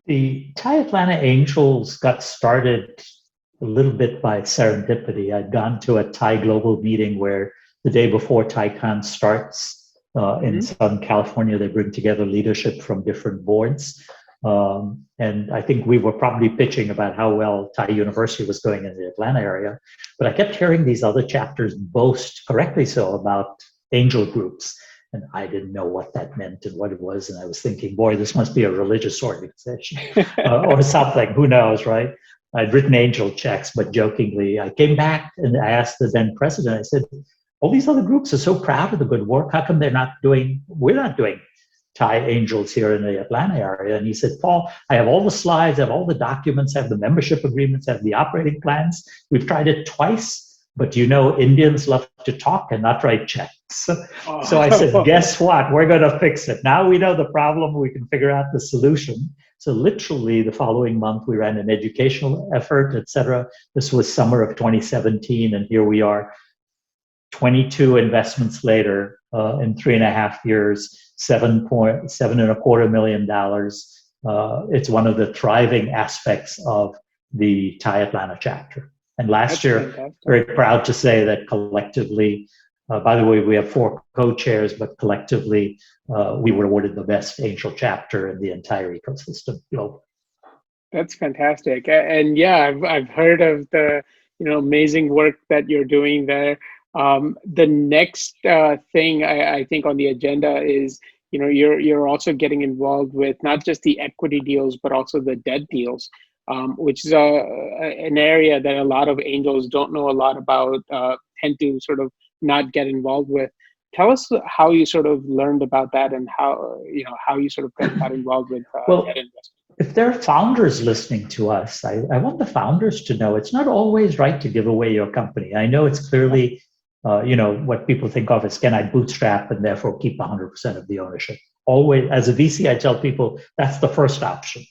The TiE Atlanta Angels got started a little bit by serendipity. I'd gone to a TiE Global meeting where the day before TiECon starts in Hmm. Southern California, they bring together leadership from different boards. And I think we were probably pitching about how well TiE University was going in the Atlanta area. But I kept hearing these other chapters boast, correctly so, about angel groups. And I didn't know what that meant and what it was. And I was thinking, boy, this must be a religious organization or something. Who knows, right? I'd written angel checks, but jokingly, I came back and I asked the then president, I said, all these other groups are so proud of the good work. How come we're not doing TiE Angels here in the Atlanta area? And he said, Paul, I have all the slides, I have all the documents, I have the membership agreements, I have the operating plans. We've tried it twice. But Indians love to talk and not write checks. So I said, Oh, guess what? We're going to fix it. Now we know the problem. We can figure out the solution. So literally the following month, we ran an educational effort, et cetera. This was summer of 2017. And here we are, 22 investments later, in 3.5 years, $7.25 million. It's one of the thriving aspects of the TiE Atlanta chapter. And last that's year, fantastic. very proud to say that collectively, by the way, we have 4 co-chairs, but collectively, we were awarded the best angel chapter in the entire ecosystem globally. That's fantastic. And yeah, I've heard of the amazing work that you're doing there. The next thing I think on the agenda is you're also getting involved with not just the equity deals but also the debt deals, which is an area that a lot of angels don't know a lot about, tend to sort of not get involved with. Tell us how you sort of learned about that and how you sort of got involved with debt Well, investment. if there are founders listening to us, I want the founders to know it's not always right to give away your company. I know it's clearly, what people think of as, can I bootstrap and therefore keep 100% of the ownership? Always, as a VC, I tell people that's the first option.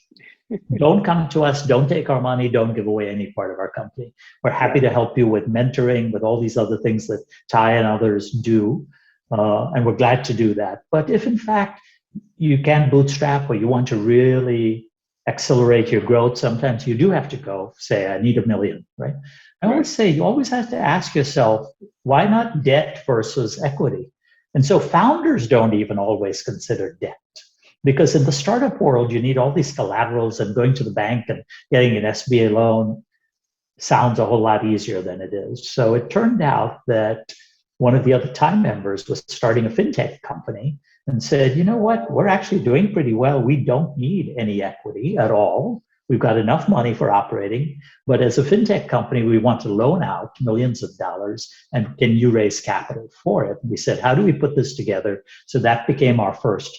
Don't come to us, don't take our money, don't give away any part of our company. We're happy Right. to help you with mentoring, with all these other things that TiE and others do. And we're glad to do that. But if in fact you can bootstrap or you want to really accelerate your growth, sometimes you do have to go say, I need $1 million, right? I Right. always say you always have to ask yourself, why not debt versus equity? And so founders don't even always consider debt. Because in the startup world, you need all these collaterals, and going to the bank and getting an SBA loan sounds a whole lot easier than it is. So it turned out that one of the other TiE members was starting a fintech company and said, you know what, we're actually doing pretty well. We don't need any equity at all. We've got enough money for operating. But as a fintech company, we want to loan out millions of dollars. And can you raise capital for it? We said, how do we put this together? So that became our first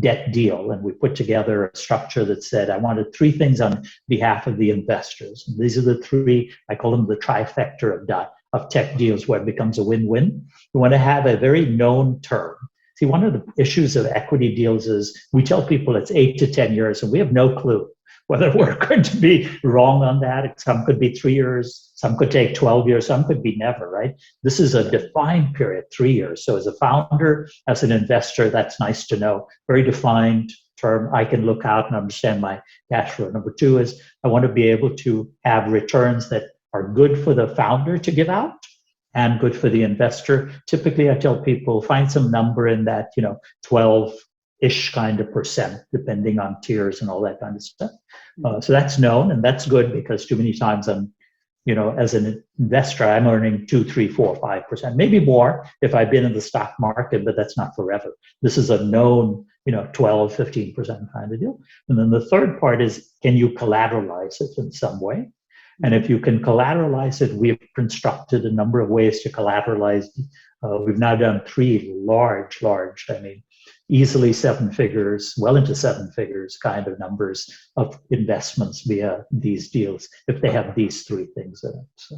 debt deal. And we put together a structure that said, I wanted 3 things on behalf of the investors. And these are the 3, I call them the trifecta of tech deals where it becomes a win-win. We want to have a very known term. See, one of the issues of equity deals is we tell people it's 8 to 10 years, and we have no clue whether we're going to be wrong on that. Some could be 3 years, some could take 12 years, some could be never, right? This is a defined period, 3 years. So as a founder, as an investor, that's nice to know. Very defined term. I can look out and understand my cash flow. Number 2 is I want to be able to have returns that are good for the founder to give out and good for the investor. Typically, I tell people find some number in that 12-ish kind of percent, depending on tiers and all that kind of stuff. So that's known, and that's good because too many times as an investor, I'm earning 2, 3, 4, 5%, maybe more if I've been in the stock market, but that's not forever. This is a known 12, 15% kind of deal. And then the third part is, can you collateralize it in some way? And if you can collateralize it, we've constructed a number of ways to collateralize. We've now done 3 large, easily 7 figures, well into 7 figures kind of numbers of investments via these deals, if they have these 3 things in it. So.